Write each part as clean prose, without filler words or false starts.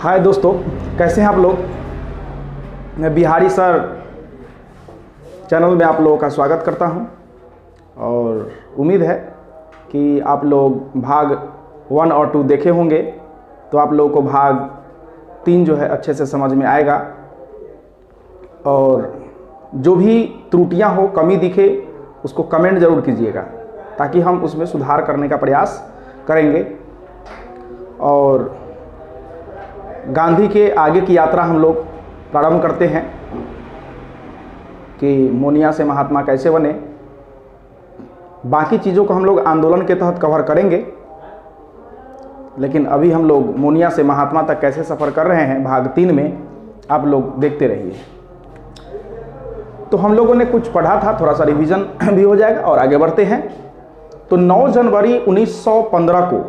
हाय दोस्तों, कैसे हैं आप लोग। मैं बिहारी सर चैनल में आप लोगों का स्वागत करता हूं और उम्मीद है कि आप लोग भाग 1 और 2 देखे होंगे, तो आप लोगों को भाग 3 जो है अच्छे से समझ में आएगा। और जो भी त्रुटियां हो, कमी दिखे, उसको कमेंट ज़रूर कीजिएगा ताकि हम उसमें सुधार करने का प्रयास करेंगे। और गांधी के आगे की यात्रा हम लोग प्रारंभ करते हैं कि मोनिया से महात्मा कैसे बने। बाकी चीज़ों को हम लोग आंदोलन के तहत कवर करेंगे, लेकिन अभी हम लोग मोनिया से महात्मा तक कैसे सफ़र कर रहे हैं भाग 3 में आप लोग देखते रहिए। तो हम लोगों ने कुछ पढ़ा था, थोड़ा सा रिवीजन भी हो जाएगा और आगे बढ़ते हैं। तो 9 जनवरी 1915 को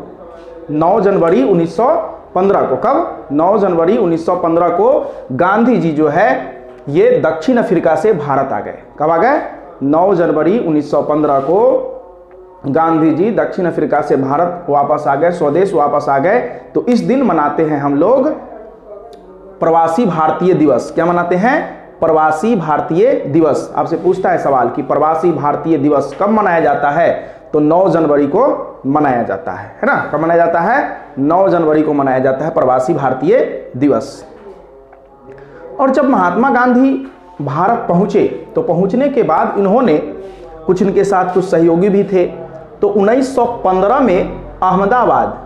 9 जनवरी 1915 को कब 9 जनवरी 1915 को गांधी जी जो है ये दक्षिण अफ्रीका से भारत आ गए। कब आ गए? 9 जनवरी 1915 को गांधी जी दक्षिण अफ्रीका से भारत वापस आ गए, स्वदेश वापस आ गए। तो इस दिन मनाते हैं हम लोग प्रवासी भारतीय दिवस। क्या मनाते हैं? प्रवासी भारतीय दिवस। आपसे पूछता है सवाल कि प्रवासी भारतीय दिवस कब मनाया जाता है? तो 9 जनवरी को मनाया जाता है ना। कब मनाया जाता है? 9 जनवरी को मनाया जाता है प्रवासी भारतीय दिवस। और जब महात्मा गांधी भारत पहुंचे, तो पहुंचने के बाद इन्होंने कुछ, इनके साथ कुछ सहयोगी भी थे। तो 1915 में अहमदाबाद,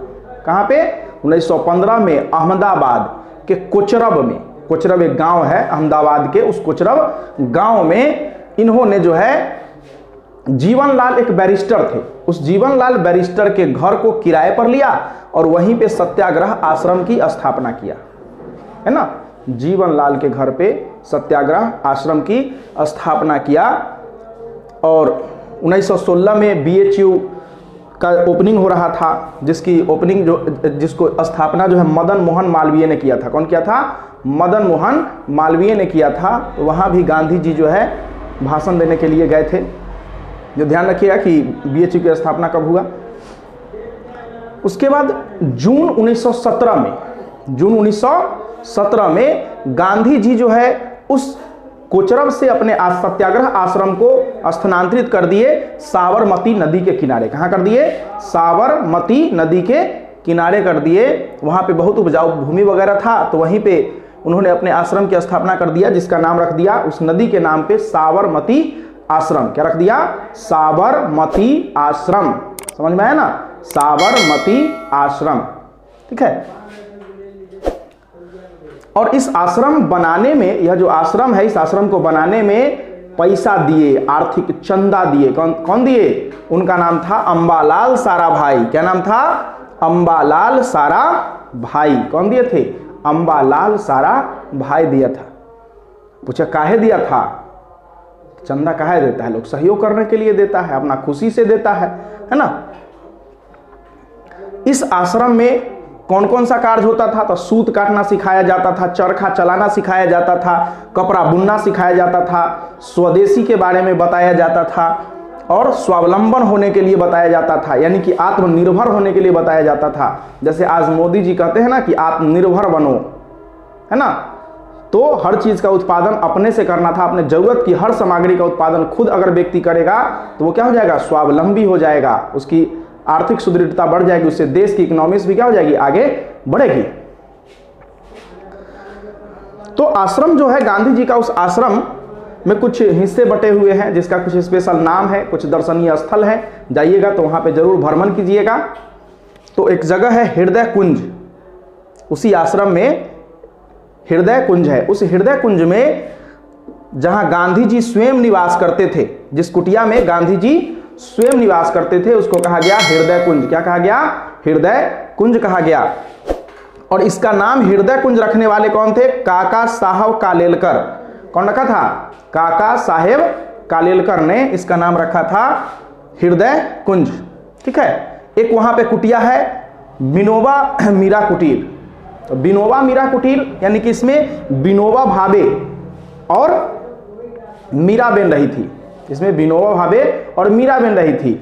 कहां पे? 1915 में अहमदाबाद के कोचरब में, कोचरब एक गांव है अहमदाबाद के, उस कोचरब गांव में इन्होंने जो है जीवनलाल एक बैरिस्टर थे, उस जीवनलाल बैरिस्टर के घर को किराए पर लिया और वहीं पे सत्याग्रह आश्रम की स्थापना किया, है ना। जीवनलाल के घर पे सत्याग्रह आश्रम की स्थापना किया। और 1916 में BHU का ओपनिंग हो रहा था, जिसकी ओपनिंग जिसको स्थापना जो है मदन मोहन मालवीय ने किया था। कौन किया था? मदन मोहन मालवीय ने किया था। वहाँ भी गांधी जी जो है भाषण देने के लिए गए थे। जो ध्यान रखिएगा कि BHU की स्थापना कब हुआ। उसके बाद जून 1917 में गांधी जी जो है उस कोचरब से अपने सत्याग्रह आश्रम को स्थानांतरित कर दिए साबरमती नदी के किनारे। कहाँ कर दिए? साबरमती नदी के किनारे कर दिए। वहाँ पे बहुत उपजाऊ भूमि वगैरह था, तो वहीं पे उन्होंने अपने आश्रम की स्थापना कर दिया, जिसका नाम रख दिया उस नदी के नाम पे साबरमती आश्रम। क्या रख दिया? साबरमती आश्रम। समझ में आया ना? साबरमती आश्रम, ठीक है। और इस आश्रम बनाने में, यह जो आश्रम है, इस आश्रम को बनाने में पैसा दिए, आर्थिक चंदा दिए। कौन दिए? उनका नाम था अंबालाल साराभाई। क्या नाम था? अंबालाल साराभाई। कौन दिए थे? अंबालाल साराभाई दिया था। पूछा काहे दिया था? चंदा काहे देता है? लोग सहयोग करने के लिए देता है, अपना खुशी से देता है ना। इस आश्रम में कौन कौन सा कार्य होता था? तो सूत काटना सिखाया जाता था, चरखा चलाना सिखाया जाता था, कपड़ा बुनना सिखाया जाता था, स्वदेशी के बारे में बताया जाता था और स्वावलंबन होने के लिए बताया जाता था, यानी कि आत्मनिर्भर होने के लिए बताया जाता था। जैसे आज मोदी जी कहते हैं ना कि आत्मनिर्भर बनो, है ना। तो हर चीज का उत्पादन अपने से करना था, अपने जरूरत की हर सामग्री का उत्पादन खुद अगर व्यक्ति करेगा तो वो क्या हो जाएगा? स्वावलंबी हो जाएगा, उसकी आर्थिक सुदृढ़ता बढ़ जाएगी, उससे देश की इकोनॉमिक्स भी क्या हो जाएगी? आगे बढ़ेगी। तो आश्रम जो है गांधी जी का, उस आश्रम में कुछ हिस्से बटे हुए हैं, जिसका कुछ स्पेशल नाम है, कुछ दर्शनीय स्थल है। जाइएगा तो वहां पे जरूर भ्रमण कीजिएगा। तो एक जगह है हृदय कुंज, उसी आश्रम में हृदय कुंज है। उस हृदय कुंज में जहां गांधी जी स्वयं निवास करते थे, जिस कुटिया में गांधी जी स्वयं निवास करते थे, उसको कहा गया हृदय कुंज। क्या कहा गया? हृदय कुंज कहा गया। और इसका नाम हृदय कुंज रखने वाले कौन थे? काका साहब कालेलकर। कौन रखा था? काका साहेब कालेलकर ने इसका नाम रखा था हृदय कुंज, ठीक है। एक वहां पे कुटिया है विनोबा मीरा कुटीर। तो विनोबा मीरा कुटीर यानी कि इसमें विनोबा भावे और मीराबेन रही थी। इसमें विनोबा भावे और मीराबेन रही थी।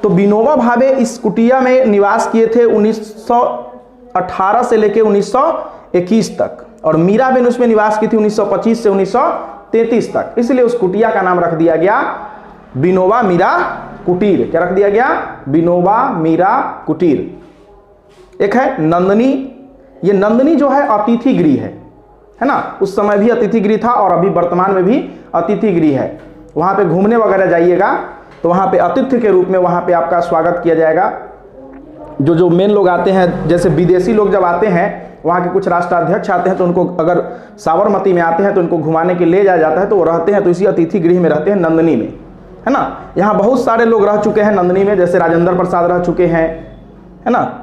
तो विनोबा भावे इस कुटिया में निवास किए थे 1918 से लेकर 1921 तक, और मीराबेन उसमें निवास की थी 1925 से 1933 तक। इसलिए उस कुटिया का नाम रख दिया गया विनोबा मीरा कुटीर। क्या रख दिया गया? विनोबा मीरा कुटीर। एक है नंदनी। ये नंदनी जो है अतिथि गृह है ना, उस समय भी अतिथि गृह था और अभी वर्तमान में भी अतिथि गृह है। वहाँ पे घूमने वगैरह जाइएगा तो वहाँ पे अतिथि के रूप में वहाँ पे आपका स्वागत किया जाएगा। जो मेन लोग आते हैं, जैसे विदेशी लोग जब आते हैं, वहाँ के कुछ राष्ट्राध्यक्ष आते हैं तो उनको अगर साबरमती में आते हैं तो उनको घुमाने के ले जाया जाता है, तो वो रहते हैं तो इसी अतिथि गृह में रहते हैं, नंदनी में, है ना। यहाँ बहुत सारे लोग रह चुके हैं नंदनी में, जैसे राजेंद्र प्रसाद रह चुके हैं, है ना,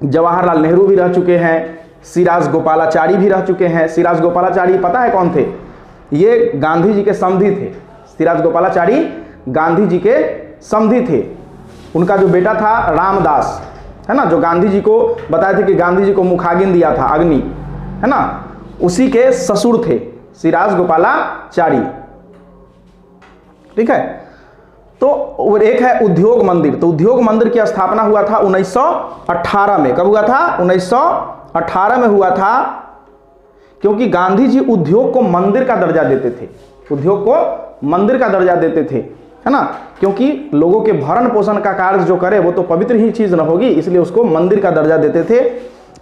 जवाहरलाल नेहरू भी रह चुके हैं, सिराज गोपालाचारी भी रह चुके हैं। सिराज गोपालाचारी पता है कौन थे? ये गांधी जी के समधी थे। सिराज गोपालाचारी गांधी जी के समधी थे। उनका जो बेटा था रामदास, है ना, जो गांधी जी को बताए थे कि गांधी जी को मुखाग्नि दिया था, अग्नि, है ना, उसी के ससुर थे सिराज गोपालाचारी। ठीक है। तो एक है उद्योग मंदिर। तो उद्योग मंदिर की स्थापना हुआ था 1918 में। कब हुआ था? 1918 में हुआ था, क्योंकि गांधी जी उद्योग को मंदिर का दर्जा देते थे। उद्योग को मंदिर का दर्जा देते थे, है ना, क्योंकि लोगों के भरण पोषण का कार्य जो करे वो तो पवित्र ही चीज न होगी, इसलिए उसको मंदिर का दर्जा देते थे।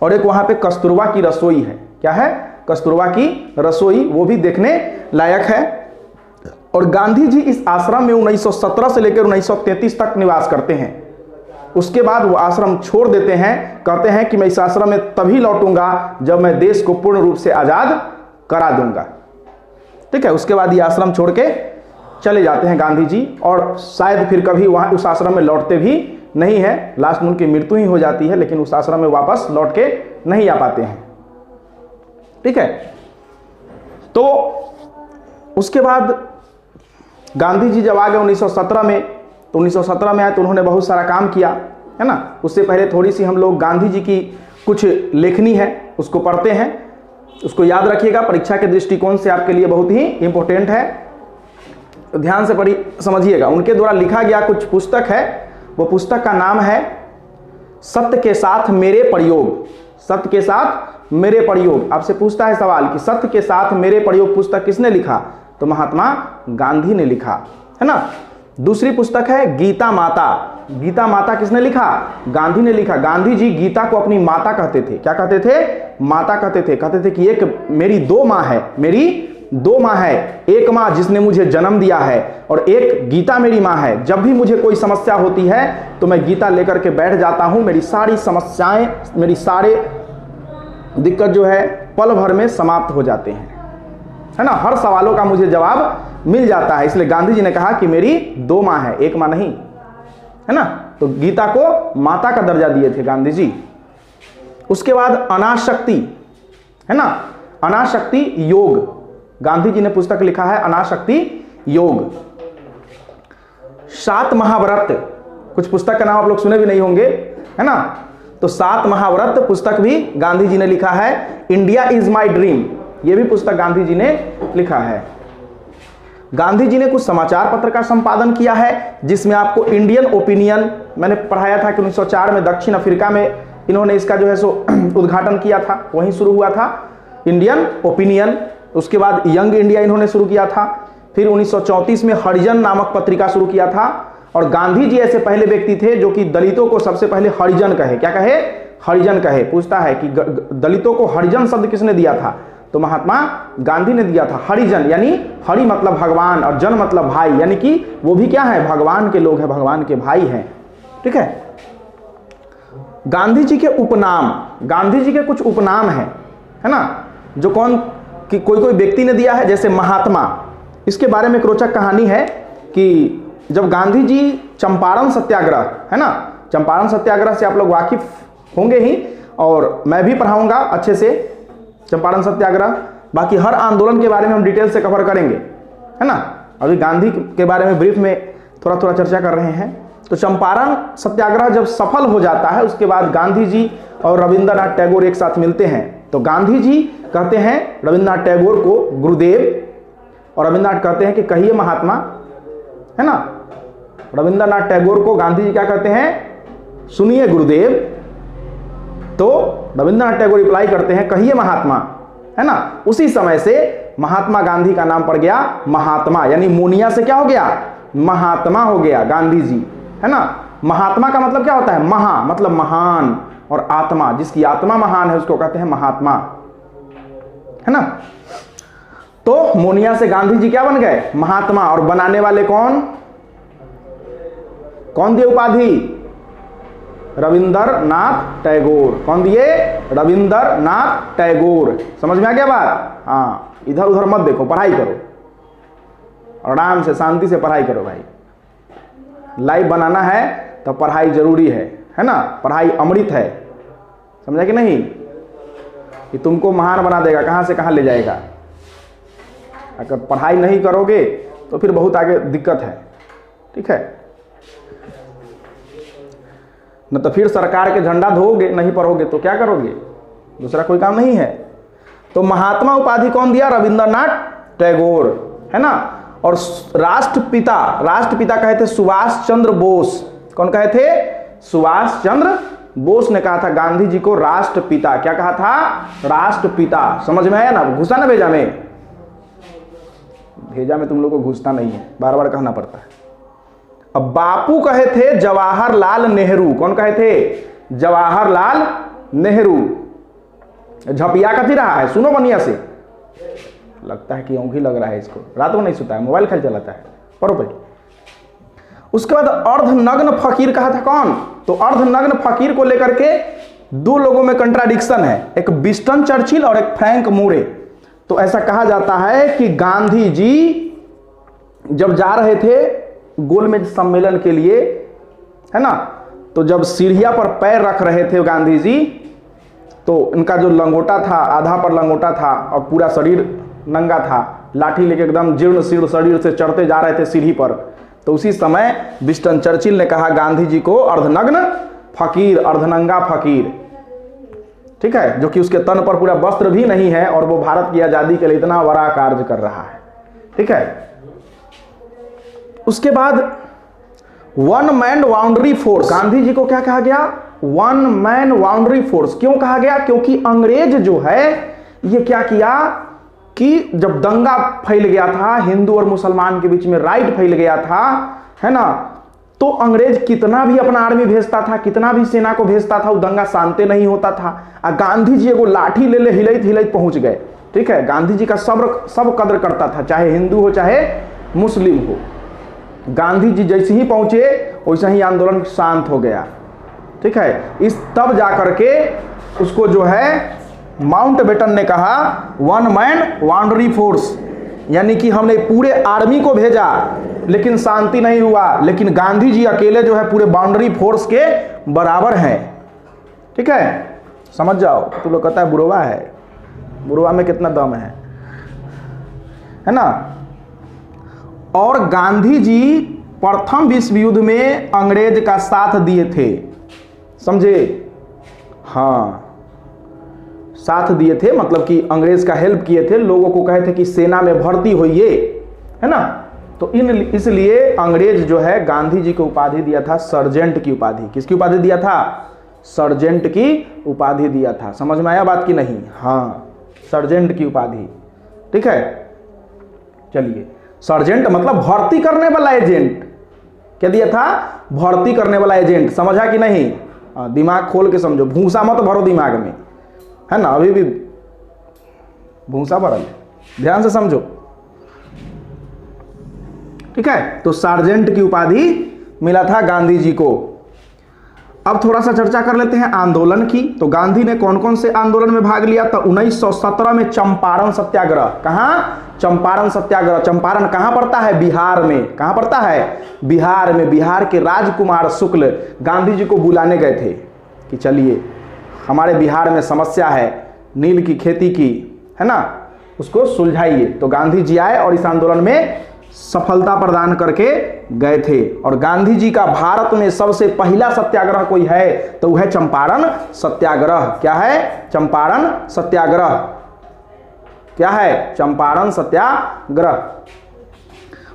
और एक वहां पे कस्तूरबा की रसोई है। क्या है? कस्तूरबा की रसोई, वो भी देखने लायक है। और गांधी जी इस आश्रम में 1917 से लेकर 1933 तक निवास करते हैं। उसके बाद वो आश्रम छोड़ देते हैं, कहते हैं कि मैं इस आश्रम में तभी लौटूंगा जब मैं देश को पूर्ण रूप से आजाद करा दूंगा। ठीक है। उसके बाद ये आश्रम छोड़ के चले जाते हैं गांधी जी, और शायद फिर कभी वहां उस आश्रम में लौटते भी नहीं है। लास्ट में उनकी मृत्यु ही हो जाती है, लेकिन उस आश्रम में वापस लौट के नहीं आ पाते हैं। ठीक है। तो उसके बाद गांधी जी जब आ गए 1917 में, तो 1917 में आए तो उन्होंने बहुत सारा काम किया, है ना। उससे पहले थोड़ी सी हम लोग गांधी जी की कुछ लेखनी है उसको पढ़ते हैं। उसको याद रखिएगा, परीक्षा के दृष्टिकोण से आपके लिए बहुत ही इंपॉर्टेंट है, तो ध्यान से पढ़ी समझिएगा। उनके द्वारा लिखा गया कुछ पुस्तक है, वो पुस्तक का नाम है सत्य के साथ मेरे प्रयोग। सत्य के साथ मेरे प्रयोग। आपसे पूछता है सवाल कि सत्य के साथ मेरे प्रयोग पुस्तक किसने लिखा? तो महात्मा गांधी ने लिखा, है ना। दूसरी पुस्तक है गीता माता। गीता माता किसने लिखा? गांधी ने लिखा। गांधी जी गीता को अपनी माता कहते थे। क्या कहते थे? माता कहते थे। कहते थे कि एक मेरी दो माँ है, मेरी दो माँ है, एक माँ जिसने मुझे जन्म दिया है और एक गीता मेरी माँ है। जब भी मुझे कोई समस्या होती है तो मैं गीता लेकर के बैठ जाता हूँ, मेरी सारी समस्याएं, मेरी सारे दिक्कत जो है पल भर में समाप्त हो जाते हैं, है ना। हर सवालों का मुझे जवाब मिल जाता है। इसलिए गांधी जी ने कहा कि मेरी दो माँ है, एक माँ नहीं, है ना। तो गीता को माता का दर्जा दिए थे गांधी जी। उसके बाद अनाशक्ति, है ना, अनाशक्ति योग। गांधी जी ने पुस्तक लिखा है अनाशक्ति योग। 7 महाव्रत, कुछ पुस्तक का नाम आप लोग सुने भी नहीं होंगे, है ना। तो 7 महाव्रत पुस्तक भी गांधी जी ने लिखा है। इंडिया इज माई ड्रीम, ये भी पुस्तक गांधी जी ने लिखा है। गांधी जी ने कुछ समाचार पत्र का संपादन किया है, जिसमें आपको इंडियन ओपिनियन, मैंने पढ़ाया था कि 1904 में दक्षिण अफ्रीका में इन्होंने इसका जो है सो उद्घाटन किया था, वहीं शुरू हुआ था इंडियन ओपिनियन। उसके बाद यंग इंडिया इन्होंने शुरू किया था। फिर 1934 में हरिजन नामक पत्रिका शुरू किया था। और गांधी जी ऐसे पहले व्यक्ति थे जो कि दलितों को सबसे पहले हरिजन कहे। क्या कहे? हरिजन कहे। पूछता है कि दलितों को हरिजन शब्द किसने दिया था? तो महात्मा गांधी ने दिया था। हरिजन यानी हरि मतलब भगवान और जन मतलब भाई, यानी कि वो भी क्या है? भगवान के लोग हैं, भगवान के भाई हैं। ठीक है। गांधी जी के उपनाम, गांधी जी के कुछ उपनाम है ना, जो कौन कि कोई कोई व्यक्ति ने दिया है, जैसे महात्मा। इसके बारे में एक रोचक कहानी है कि जब गांधी जी चंपारण सत्याग्रह, है ना, चंपारण सत्याग्रह से आप लोग वाकिफ होंगे ही, और मैं भी पढ़ाऊंगा अच्छे से चंपारण सत्याग्रह। बाकी हर आंदोलन के बारे में हम डिटेल से कवर करेंगे, है ना। अभी गांधी के बारे में ब्रीफ में थोड़ा थोड़ा चर्चा कर रहे हैं। तो चंपारण सत्याग्रह जब सफल हो जाता है, उसके बाद गांधी जी और रविंद्रनाथ टैगोर एक साथ मिलते हैं। तो गांधी जी कहते हैं रविंद्रनाथ टैगोर को गुरुदेव, और रविंद्रनाथ कहते हैं कि कहिए महात्मा, है ना। रविंद्रनाथ टैगोर को गांधी जी क्या कहते हैं? सुनिए गुरुदेव। तो रविंद्रनाथ टैगोर रिप्लाई करते हैं कहिए महात्मा, है ना। उसी समय से महात्मा गांधी का नाम पड़ गया महात्मा, यानी मोनिया से क्या हो गया, महात्मा हो गया गांधी जी, है ना। महात्मा का मतलब क्या होता है, महा मतलब महान, और आत्मा, जिसकी आत्मा महान है उसको कहते हैं महात्मा, है ना। तो मोनिया से गांधी जी क्या बन गए, महात्मा। और बनाने वाले कौन कौन दिए उपाधि, रविंद्रनाथ टैगोर। कौन दिए, रविंद्रनाथ टैगोर। समझ में आ गया बात। हाँ, इधर उधर मत देखो, पढ़ाई करो, आराम से शांति से पढ़ाई करो भाई। लाइव बनाना है तो पढ़ाई जरूरी है ना। पढ़ाई अमृत है, समझा कि नहीं, कि तुमको महान बना देगा, कहां से कहां ले जाएगा। अगर पढ़ाई नहीं करोगे तो फिर बहुत आगे दिक्कत है, ठीक है। न तो फिर सरकार के झंडा धोओगे, नहीं पढ़ोगे तो क्या करोगे, दूसरा कोई काम नहीं है। तो महात्मा उपाधि कौन दिया, रविंद्रनाथ टैगोर, है ना। और राष्ट्रपिता कहे थे सुभाष चंद्र बोस। कौन कहे थे, सुभाष चंद्र बोस ने कहा था गांधी जी को राष्ट्रपिता। क्या कहा था, राष्ट्रपिता। समझ में आया ना, घुसा ना भेजा में, भेजा में तुम लोग को घुसता नहीं है, बार बार कहना पड़ता है। अब बापू कहे थे जवाहरलाल नेहरू। कौन कहे थे, जवाहरलाल नेहरू। झपिया कथी रहा है, सुनो बनिया से, लगता है कि ऊँघी लग रहा है इसको, रात को नहीं सोता है, मोबाइल खेल चलाता है, पढ़ो भाई। उसके बाद अर्धनग्न फकीर कहा था कौन, तो अर्धनग्न फकीर को लेकर के दो लोगों में कंट्राडिक्शन है, एक विंस्टन चर्चिल और एक फ्रैंक मूरे। तो ऐसा कहा जाता है कि गांधी जी जब जा रहे थे गोलमेज सम्मेलन के लिए, है ना, तो जब सीढ़िया पर पैर रख रहे थे गांधी जी, तो इनका जो लंगोटा था, आधा पर लंगोटा था और पूरा शरीर नंगा था, लाठी लेके एकदम जीर्ण शीर्ण शरीर से चढ़ते जा रहे थे सीढ़ी पर। तो उसी समय विंस्टन चर्चिल ने कहा गांधी जी को अर्धनग्न फकीर, अर्धनंगा फकीर, ठीक है, जो कि उसके तन पर पूरा वस्त्र भी नहीं है और वो भारत की आजादी के लिए इतना बड़ा कार्य कर रहा है, ठीक है। उसके बाद one man boundary force, Gandhi ji को क्या कहा गया, वन मैन बाउंड्री फोर्स। क्यों कहा गया, क्योंकि अंग्रेज जो है ये क्या किया कि जब दंगा फैल गया था हिंदू और मुसलमान के बीच में, राइट फैल गया था, है ना, तो अंग्रेज कितना भी अपना आर्मी भेजता था, कितना भी सेना को भेजता था, वो दंगा शांति नहीं होता था। और गांधी जी एगो लाठी ले ले हिलैत हिलैत पहुंच गए, ठीक है। गांधी जी का सब कदर करता था, चाहे हिंदू हो चाहे मुस्लिम हो। गांधी जी जैसे ही पहुंचे वैसे ही आंदोलन शांत हो गया, ठीक है। इस तब जाकर के उसको जो है माउंटबेटन ने कहा वन मैन बाउंड्री फोर्स, यानी कि हमने पूरे आर्मी को भेजा लेकिन शांति नहीं हुआ, लेकिन गांधी जी अकेले जो है पूरे बाउंड्री फोर्स के बराबर हैं, ठीक है। समझ जाओ, तू लोग कहता है बुढ़वा है, बुढ़वा में कितना दम है ना। और गांधी जी प्रथम विश्व युद्ध में अंग्रेज का साथ दिए थे, समझे, हाँ, साथ दिए थे, मतलब कि अंग्रेज का हेल्प किए थे, लोगों को कहे थे कि सेना में भर्ती होइए, है ना। तो इसलिए अंग्रेज जो है गांधी जी को उपाधि दिया था सर्जेंट की उपाधि। किसकी उपाधि दिया था, सर्जेंट की उपाधि दिया था। समझ में आया बात की नहीं, हाँ, सर्जेंट की उपाधि, ठीक है। चलिए, सर्जेंट मतलब भर्ती करने वाला एजेंट। क्या दिया था, भर्ती करने वाला एजेंट। समझा कि नहीं, दिमाग खोल के समझो, भूसा मत भरो दिमाग में, है ना, अभी भी भूसा भरल, ध्यान से समझो, ठीक है। तो सार्जेंट की उपाधि मिला था गांधी जी को। अब थोड़ा सा चर्चा कर लेते हैं आंदोलन की। तो गांधी ने कौन कौन से आंदोलन में भाग लिया, तो 1917 में चंपारण सत्याग्रह। कहाँ, चंपारण सत्याग्रह। चंपारण कहाँ पड़ता है, बिहार में। कहाँ पड़ता है, बिहार में। बिहार के राजकुमार शुक्ल गांधी जी को बुलाने गए थे कि चलिए हमारे बिहार में समस्या है नील की खेती की, है ना, उसको सुलझाइए। तो गांधी जी आए और इस आंदोलन में सफलता प्रदान करके गए थे। और गांधी जी का भारत में सबसे पहला सत्याग्रह कोई है तो वह है चंपारण सत्याग्रह। क्या है, चंपारण सत्याग्रह। क्या है, चंपारण सत्याग्रह।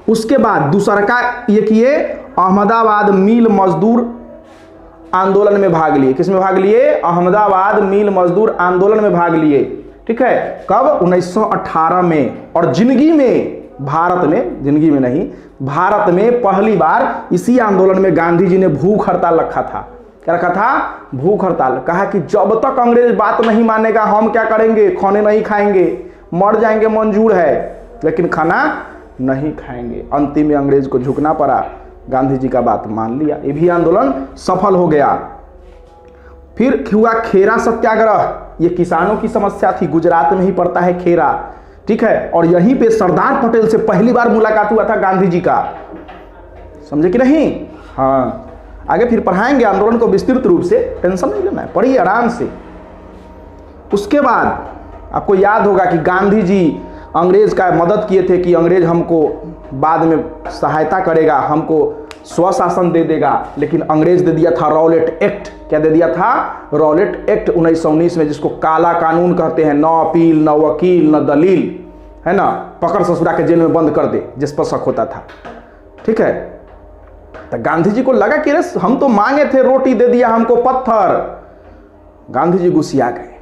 उसके बाद दूसरा का ये किए अहमदाबाद मिल मजदूर आंदोलन में भाग लिए। किसमें भाग लिए? अहमदाबाद मिल मजदूर आंदोलन में भाग लिए। ठीक है, कब? 1918 में। और जिंदगी में, भारत में, जिंदगी में नहीं, भारत में पहली बार इसी आंदोलन में गांधी जी ने भूख हड़ताल रखा था। क्या रखा था? भूख हड़ताल। कहा कि जब तक अंग्रेज बात नहीं मानेगा हम क्या करेंगे? खाने नहीं खाएंगे, मर जाएंगे मंजूर है, लेकिन खाना नहीं खाएंगे। अंतिम में अंग्रेज को झुकना पड़ा, गांधी जी का बात मान लिया। ये भी आंदोलन सफल हो गया। फिर हुआ खेरा सत्याग्रह। ये किसानों की समस्या थी, गुजरात में ही पड़ता है खेरा। ठीक है, और यहीं पे सरदार पटेल से पहली बार मुलाकात हुआ था गांधी जी का। समझे कि नहीं? हाँ, आगे फिर पढ़ाएंगे आंदोलन को विस्तृत रूप से, टेंशन नहीं लेना है, पढ़िए आराम से। उसके बाद आपको याद होगा कि गांधी जी अंग्रेज का मदद किए थे कि अंग्रेज हमको बाद में सहायता करेगा, हमको स्वशासन दे देगा, लेकिन अंग्रेज दे दिया था रॉलेट एक्ट। क्या दे दिया था? रॉलेट एक्ट 1919 में, जिसको काला कानून कहते हैं। न अपील, न वकील, न दलील, है ना, पकड़ ससुरा के जेल में बंद कर दे जिस पर शक होता था। ठीक है, तो गांधी जी को लगा कि हम तो मांगे थे रोटी, दे दिया हमको पत्थर। गांधी जी गुस्सिया गए।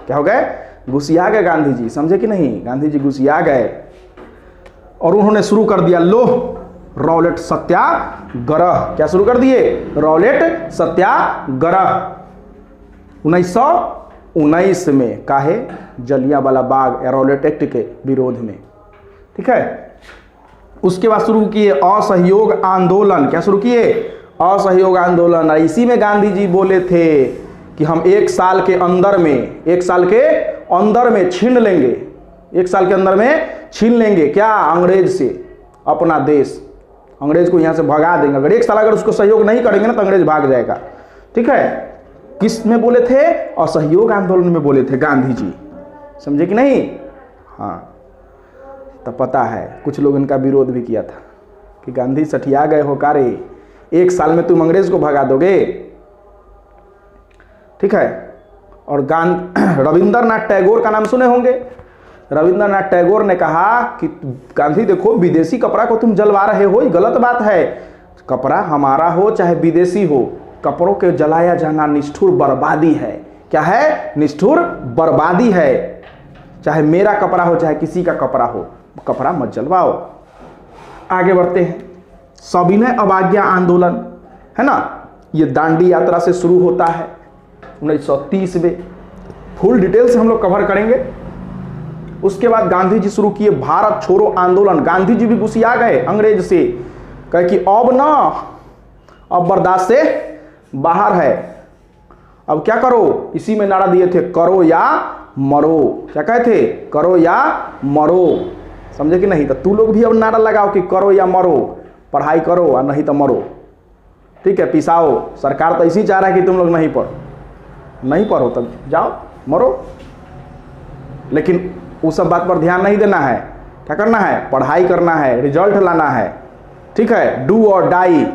क्या हो गए? गुस्सिया गए गांधी जी। समझे कि नहीं? गांधी जी गुस्सिया गए और उन्होंने शुरू कर दिया, लो रॉलेट सत्याग्रह। क्या शुरू कर दिए? रॉलेट सत्याग्रह 1919 में। काहे? जलियांवाला बाग या रॉलेट एक्ट के विरोध में। ठीक है, उसके बाद शुरू किए असहयोग आंदोलन। क्या शुरू किए? असहयोग आंदोलन। और इसी में गांधी जी बोले थे कि हम 1 साल के अंदर में, 1 साल के अंदर में छीन लेंगे, 1 साल के अंदर में छीन लेंगे क्या? अंग्रेज से अपना देश। अंग्रेज को यहां से भगा देंगे। अगर 1 साल अगर उसको सहयोग नहीं करेंगे ना तो अंग्रेज भाग जाएगा। ठीक है, किस में बोले थे? असहयोग आंदोलन में बोले थे गांधी जी। समझे कि नहीं? हाँ, तो पता है कुछ लोग इनका विरोध भी किया था कि गांधी सठिया गए हो कारे, 1 साल में तुम अंग्रेज को भगा दोगे। ठीक है, और रविंद्रनाथ टैगोर का नाम सुने होंगे। रविंद्रनाथ टैगोर ने कहा कि गांधी देखो, विदेशी कपड़ा को तुम जलवा रहे हो, ये गलत बात है। कपड़ा हमारा हो चाहे विदेशी हो, कपड़ों के जलाया जाना निष्ठुर बर्बादी है। क्या है? निष्ठुर बर्बादी है। चाहे मेरा कपड़ा हो चाहे किसी का कपड़ा हो, कपड़ा मत जलवाओ। आगे बढ़ते हैं। सविनय अवज्ञा आंदोलन, है ना, ये दांडी यात्रा से शुरू होता है 1930 में। फुल डिटेल से हम लोग कवर करेंगे। उसके बाद गांधी जी शुरू किए भारत छोड़ो आंदोलन। गांधी जी भी गुस्सिया गए अंग्रेज से, कहे कि अब ना, अब बर्दाश्त से बाहर है, अब क्या करो? इसी में नारा दिए थे, करो या मरो। क्या कहे थे? करो या मरो। समझे कि नहीं? तो तू लोग भी अब नारा लगाओ कि करो या मरो, पढ़ाई करो और नहीं तो मरो। ठीक है, पिसाओ। सरकार तो इसी चाह रहा है कि तुम लोग नहीं पढ़ो, तब जाओ मरो। लेकिन उस सब बात पर ध्यान नहीं देना है। क्या करना है? पढ़ाई करना है, रिजल्ट लाना है। ठीक है, डू और डाई।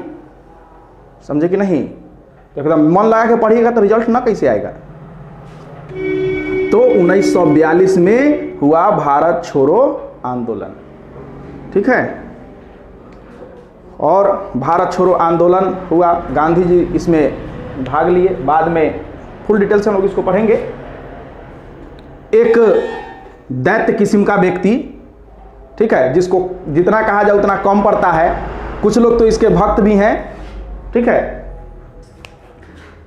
समझे कि नहीं? तो एकदम मन लगा के पढ़िएगा तो रिजल्ट ना कैसे आएगा। तो 1942 में हुआ भारत छोड़ो आंदोलन। ठीक है, और भारत छोड़ो आंदोलन हुआ, गांधी जी इसमें भाग लिए। बाद में फुल डिटेल से हम लोग इसको पढ़ेंगे। एक दैत्य किस्म का व्यक्ति, ठीक है, जिसको जितना कहा जाए उतना कम पड़ता है। कुछ लोग तो इसके भक्त भी हैं। ठीक है,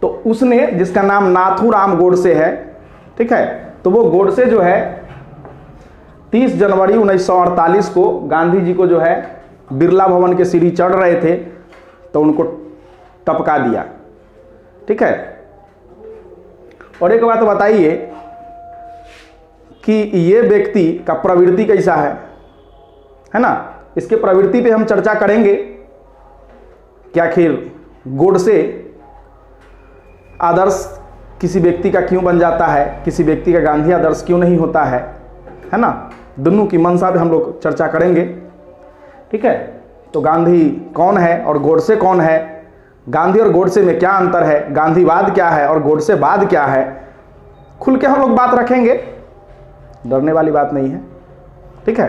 तो उसने, जिसका नाम नाथूराम गोडसे है, ठीक है, तो वो गोडसे जो है 30 जनवरी 1948 को गांधी जी को जो है बिरला भवन के सीढ़ी चढ़ रहे थे तो उनको टपका दिया। ठीक है, और एक बात बताइए कि ये व्यक्ति का प्रवृत्ति कैसा है ना, इसके प्रवृत्ति पे हम चर्चा करेंगे कि आखिर गोडसे आदर्श किसी व्यक्ति का क्यों बन जाता है, किसी व्यक्ति का गांधी आदर्श क्यों नहीं होता है ना। दोनों की मंशा पे हम लोग चर्चा करेंगे। ठीक है, तो गांधी कौन है और गोडसे कौन है, गांधी और गोडसे में क्या अंतर है, गांधीवाद क्या है और गोडसेवाद क्या है, खुल के हम लोग बात रखेंगे, डरने वाली बात नहीं है। ठीक है,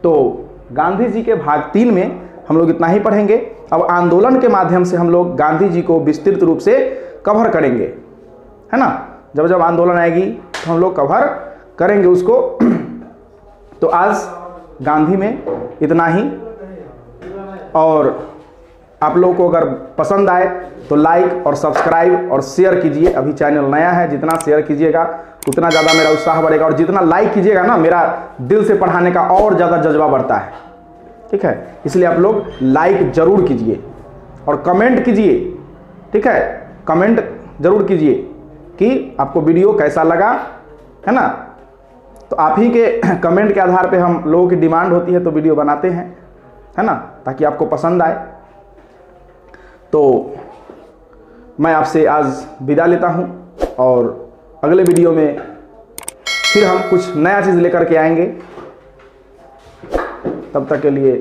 तो गांधी जी के भाग 3 में हम लोग इतना ही पढ़ेंगे। अब आंदोलन के माध्यम से हम लोग गांधी जी को विस्तृत रूप से कवर करेंगे, है ना। जब जब आंदोलन आएगी तो हम लोग कवर करेंगे उसको। तो आज गांधी में इतना ही, और आप लोगों को अगर पसंद आए तो लाइक और सब्सक्राइब और शेयर कीजिए। अभी चैनल नया है, जितना शेयर कीजिएगा उतना ज़्यादा मेरा उत्साह बढ़ेगा, और जितना लाइक कीजिएगा ना, मेरा दिल से पढ़ाने का और ज़्यादा जज्बा बढ़ता है, ठीक है। इसलिए आप लोग लाइक जरूर कीजिए और कमेंट कीजिए, ठीक है। कमेंट जरूर कीजिए कि आपको वीडियो कैसा लगा, है ना। तो आप ही के कमेंट के आधार पे हम लोगों की डिमांड होती है तो वीडियो बनाते हैं, है ना, ताकि आपको पसंद आए। तो मैं आपसे आज विदा लेता हूं, और अगले वीडियो में फिर हम कुछ नया चीज़ लेकर के आएंगे। तब तक के लिए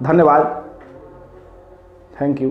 धन्यवाद, थैंक यू।